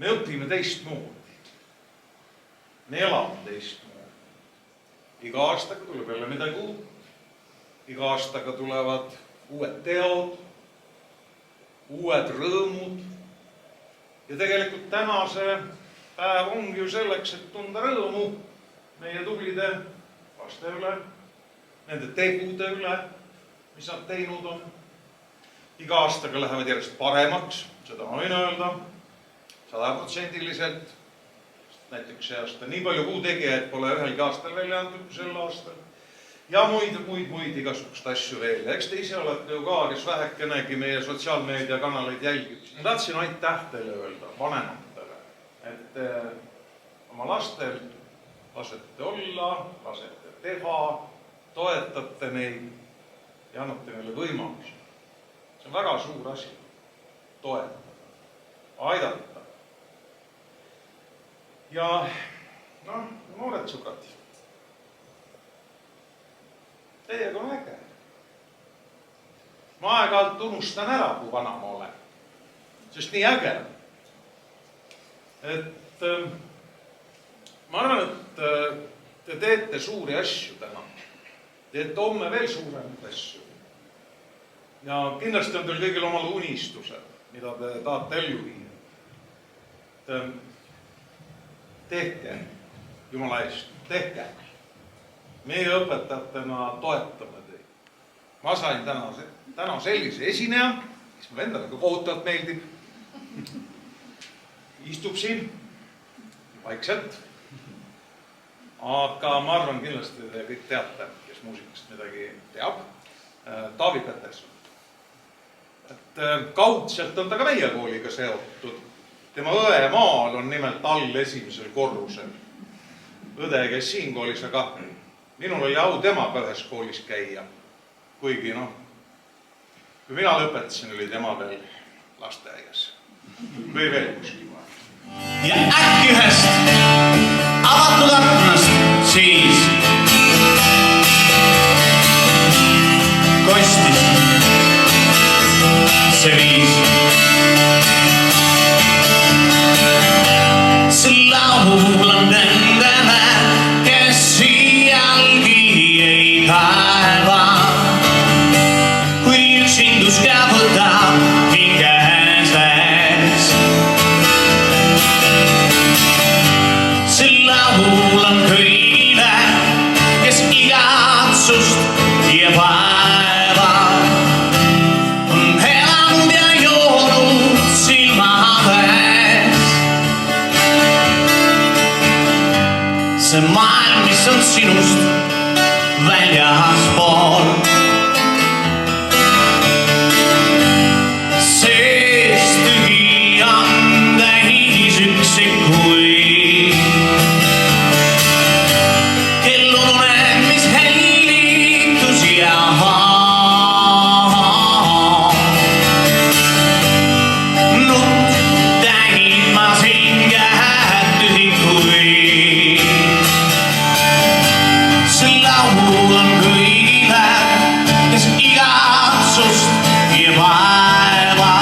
me õpime teistmoodi. Me elame teistmoodi. Iga aastaga tuleb jälle midagi uut. Iga aastaga tulevad uued teod, uued rõõmud. Ja tegelikult tänase päev ongi ju selleks, et tunda rõõmu meie tublide laste üle, nende tegude üle, mis nad teinud on. Iga aastaga lähevad järjest paremaks, seda ma võin öelda, 100%. Näiteks see aasta nii palju puutegijaid pole ühelgi aastal välja antud kui sel aastal. Ja muid igasugust asju veel. Eks te ise olete ju ka, kes vähekenegi meie sotsiaalmeediakanaleid jälgib. Ma tahtsin aitäh teile öelda, vanematele, et oma lastel lasete olla, lasete teha, toetate neid ja annate neile võimalusi. See on väga suur asi. Toetada, aidata. Ja noored sõbrad, teiega on äge. Ma aeg-ajalt unustan ära, kui vana ma olen. Sest nii äge. Et ma arvan, et te teete suuri asju täna. Teete homme veel suuremaid asju. Ja kindlasti on teil kõigil omal unistused, mida te tahate ellu viia. Tehke, Jumala eest, tehke. Meie õpetajatena toetame teid. Ma sain täna sellise esineja, kes mulle endale ka kohutavalt meeldib. Istub siin vaikselt. Aga ma arvan kindlasti te kõik teate, kes muusikast midagi teab. Taavi Peterson. Kaudselt on ta ka meie kooliga seotud. Tema õe maal on nimelt all esimesel korrusel. Õde, kes siin koolis, aga minul oli au temaga ühes koolis käia. Kuigi kui mina lõpetasin, oli tema veel lasteaias. Või veel kuskil vahel. Ja äkki ühest avatud aknast siis kostis see viis. See laul on nendele, kes iialgi ei kaeva. Kui üksindus kävutab hinges. See laul on kõigile, kes igatsust ja vaeva on elanud ja joonud silmades. See maailm, mis on sinust väljaspool. Sees tühi on täis üksikuid. Kell ununeb, mis hellitus ja nutt täimas hinge tühikuid. See laul on kõigile, kes igatsust ja vaeva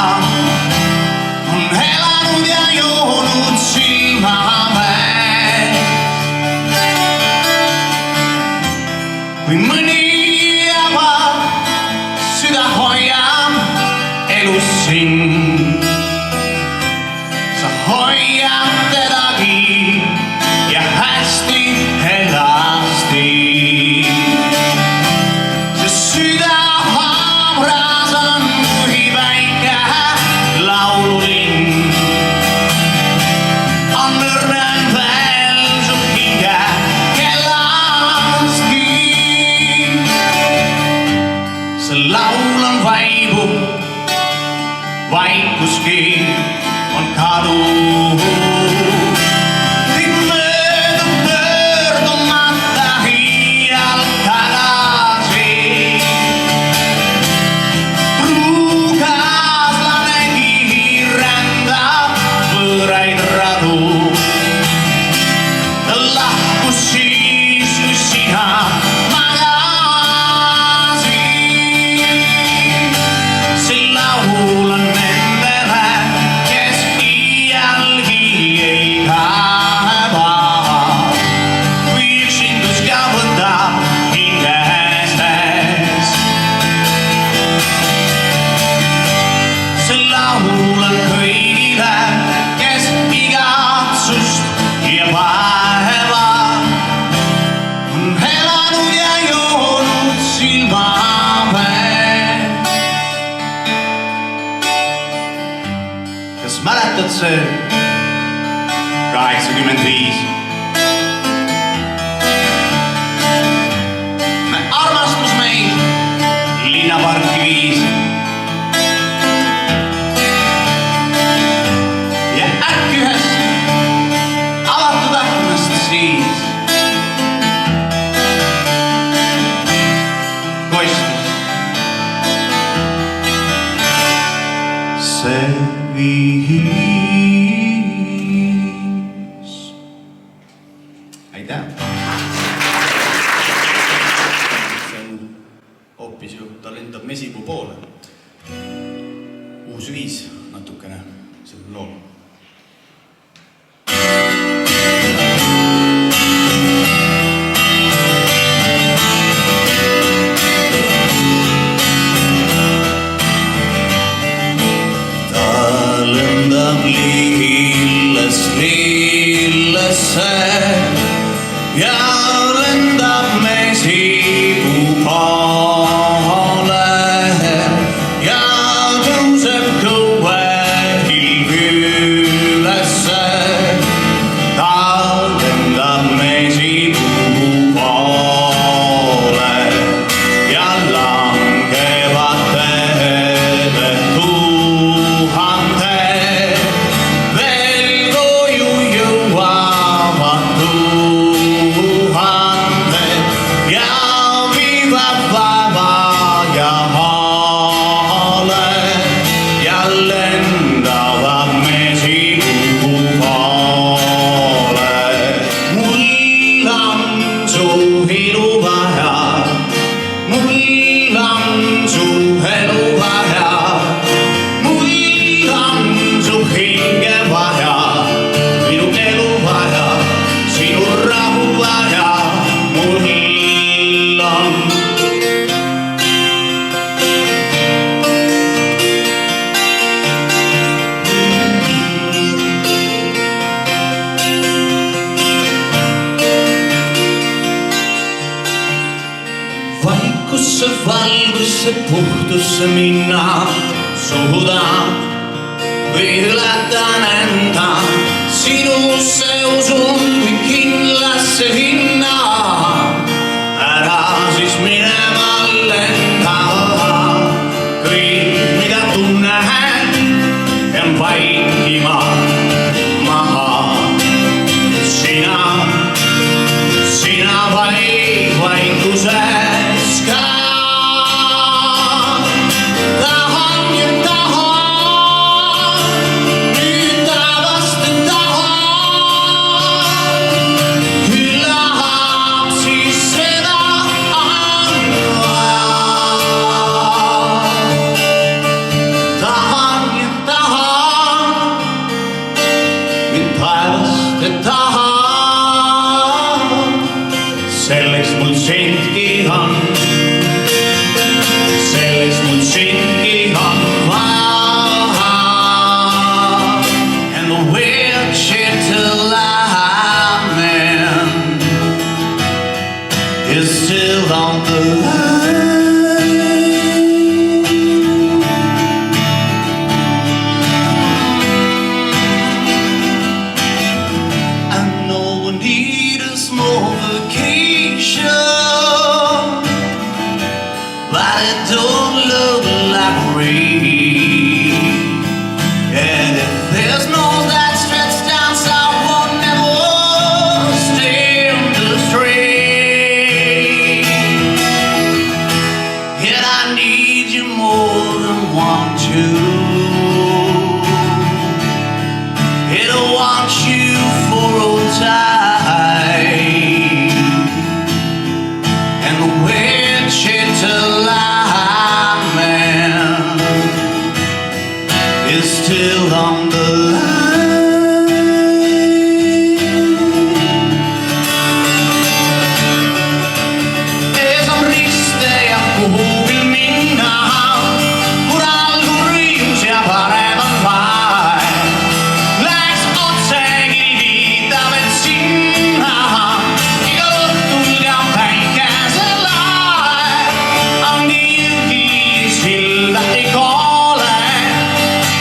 on elanud ja joonud silmades. Kui mõni avab süda hoiab elus sind, sa hoiad tedagi ja hästi helasti. See süda hamras on kui väike laululind. On õrnem veel su hinge kellastki. See laul on vaibu, vaikuski on kadu. Kõik möödub pöördumata hiial tagasi. Pruukaslanegi rändab võõraid radu. Ta lahkus siis, kui sina magasid. See laul on nendele, kes iialgi see 85. Me armastus meid linnaparki viis. Ja äkki ühest avatud aknast siis kostis see viis. Aitäh! See on hoopis ju, ta lendab Mesipuu poole. Uus viis natukene sellel lool. Ja lendab Mesipuu poole ja tõuseb kõue ülesse. Ta lendab Mesipuu poole ja langevad teele tuhanded. Veel koju jõuavad tuhanded ja viivad laeva ja maale ja lendavad Mesipuu poole. Mul on su ilu vaja, mul on su elu vaja, mul on su hinge vaja, minu elu vaja, sinu rahu vaja, mul on. Vaikusse, valgusse, puhtusse minna suudan või ületan enda. Sinusse usun või kindlasse hinna. Ära siis minema lenda. Kõik, mida tunnen, jään vaikima maha. Sina vaid vaikuses ka. Tahan ja tahan, nüüd taevast tahan. Küllap siis seda on vaja. Tahan ja tahan, nüüd taevast tahan. Selleks mul sindki on, selleks mul sindki on vaja. And the wheelchair till I'm in is still on the line. I know we need a small vacation, but it don't look like rain. And if there's no that stretched down south, won't never stay on the street. Yet I need you more than want to. Yet I want you for all time. And the wheelchair till I'm in is still on the line. Ees on risteja, kuhu küll minna, kur algu rõimus ja parem on vaev. Läks otsegi viitab, et sinna iga õhtul ka päikeselaev on nii silda ei koole.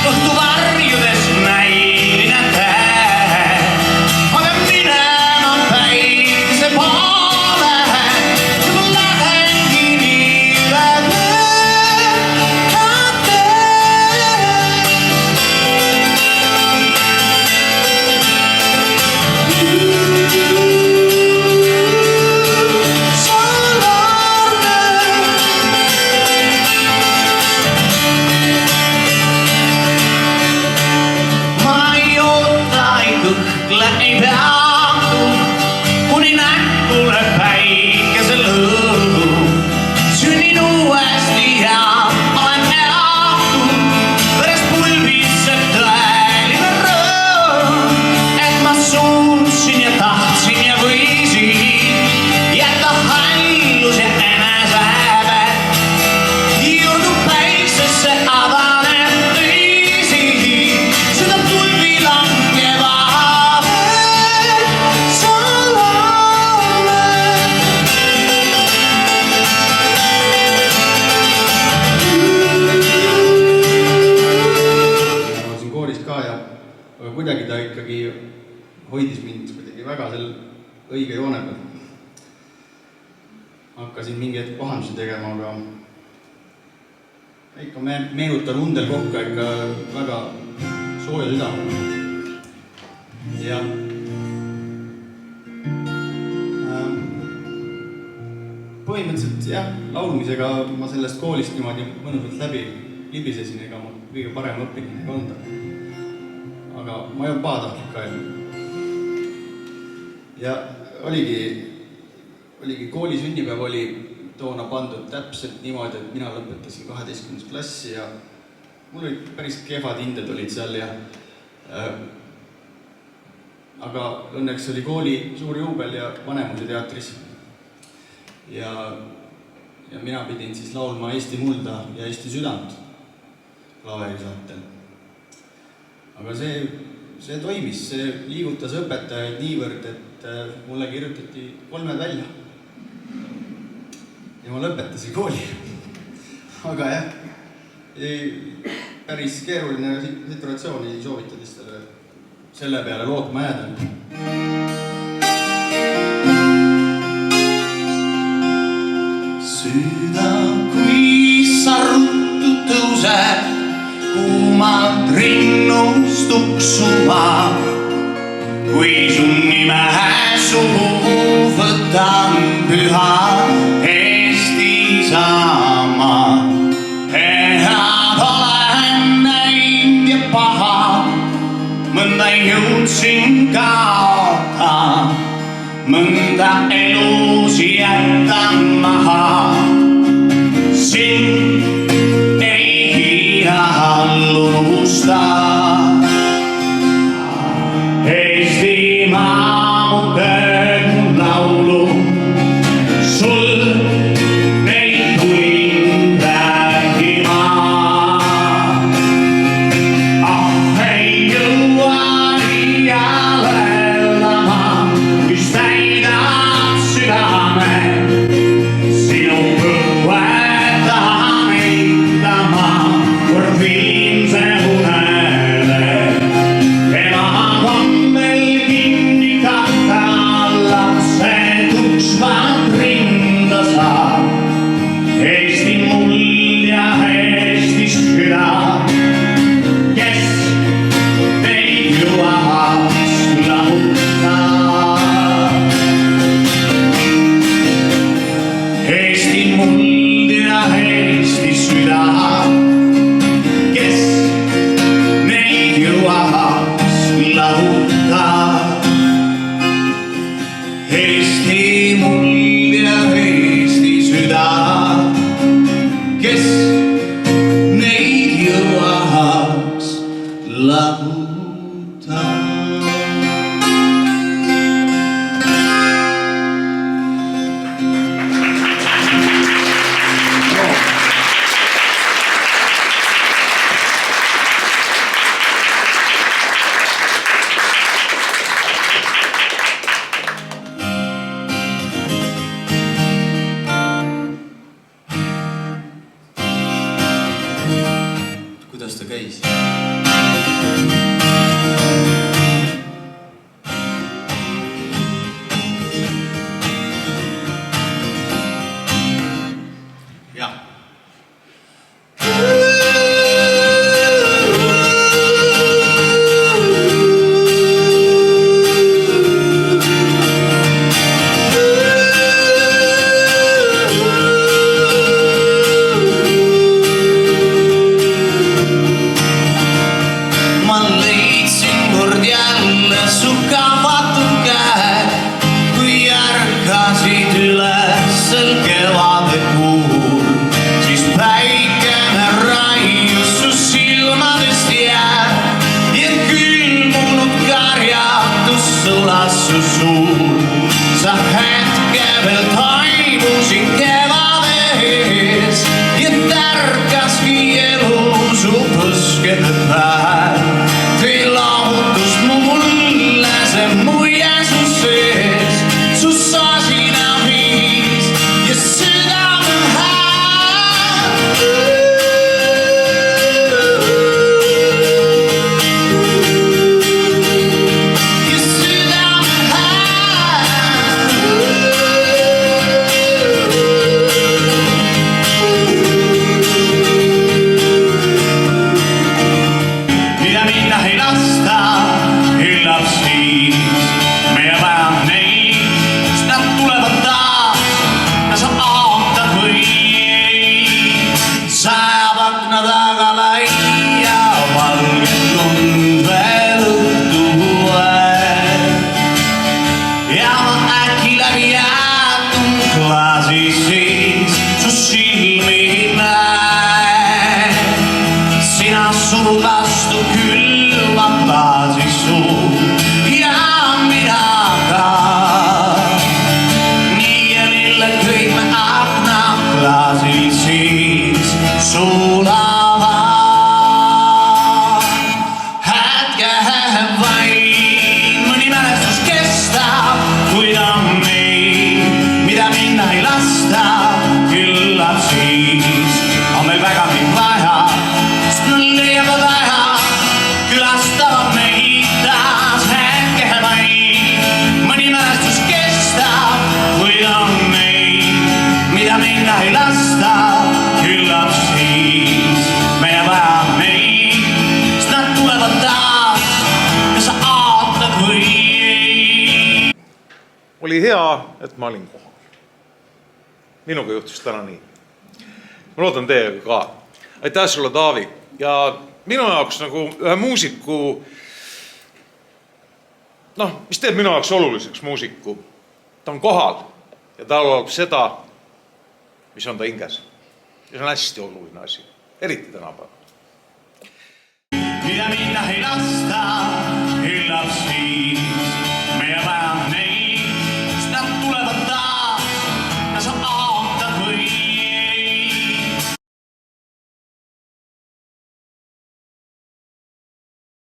Õhtu varjudes näe mõtle ei peatu, kuni näkkule päikese lõõm. Sünnin uuesti ja olen elatud, pärast pulbisse tõeline rõõm, et ma suutsin ja tahtsin ja võisin jätta hallus ja enesehäbe. Juurdub päiksesse avaneb õisi, süda tulvi langeva veel salame. Ma siin kooris ka ja kuidagi ta ikkagi hoidis mind kuidagi väga seal õige joone peal. Hakkasin mingi hetk pahandusi tegema, aga ikka meenutan undel kokka ikka väga sooja südamega. Ja põhimõtteliselt jah, laulmisega ma sellest koolist niimoodi mõnusalt läbi libisesin, ega ma kõige parem õppinud ei olnud. Aga ma ei olnud pahatahtlik ka ju. Ja oligi kooli sünnipäev oli toona pandud täpselt niimoodi, et mina lõpetasin 12. klassi ja mul olid päris kehvad hinded olid seal ja aga õnneks oli kooli suur juubel ja Vanemuise teatris. Ja mina pidin siis laulma Eesti mulda ja Eesti südant klaverisaatel. Aga see toimis, see liigutas õpetajaid niivõrd, et mulle kirjutati 3 välja. Ja ma lõpetasin kooli. Aga jah, päris keeruline situatsioon, ei soovita teistele selle peale lootma jääda. Süda, kui sa ruttu tõused, kuumalt rinnust tuksuma, kui su nime suhu võtan püha Eesti sama. Head olen näinud ja paha, mõnda jõudsin kaota, mõnda elus jätan maha. Sind ei hallusta. Eestimaa mu teed mu laulu, sul neid tulin räägima. Ei jõua liiale elama, mis täidab südame. Sinu põue tahan eitama, kord viimse unele. Ema on veel kinni katta, lapsed uksvad rinda saab. Eesti muld ja Eesti süda, kes neid jõuaks lahuta. Eesti muld ja Eesti süda, kes neid jõuaks lahuta. Eesti muld ja Eesti süda, kes neid jõuaks lahuta. Kuidas ta käis? Jah. Ma sina surud vastu külma klaasi suu ja mina ka. Nii ja lille kõik me aknaklaasid siis sulavad. Hetke vaid mõni mälestus kestab, kuid on neid, mida minna ei lasta. Küllap siis on meil väga mind vaja, sest mul leiab vaja külastava meid taas. Hetke vaid mõni mälestus kestab, kuid on neid, mida minna ei lasta. Küllap siis meie vaja meid, sest nad tulevad taas, kas sa aatad või ei. Oli hea, et ma olin kohal. Minuga juhtus täna nii. Ma loodan teiega ka. Aitäh sulle, Taavi. Ja minu jaoks nagu ühe muusiku, mis teeb minu jaoks oluliseks muusiku? Ta on kohal ja ta laulab seda, mis on ta hinges. Ja see on hästi oluline asi, eriti tänapäeval. Mida minna ei lasta.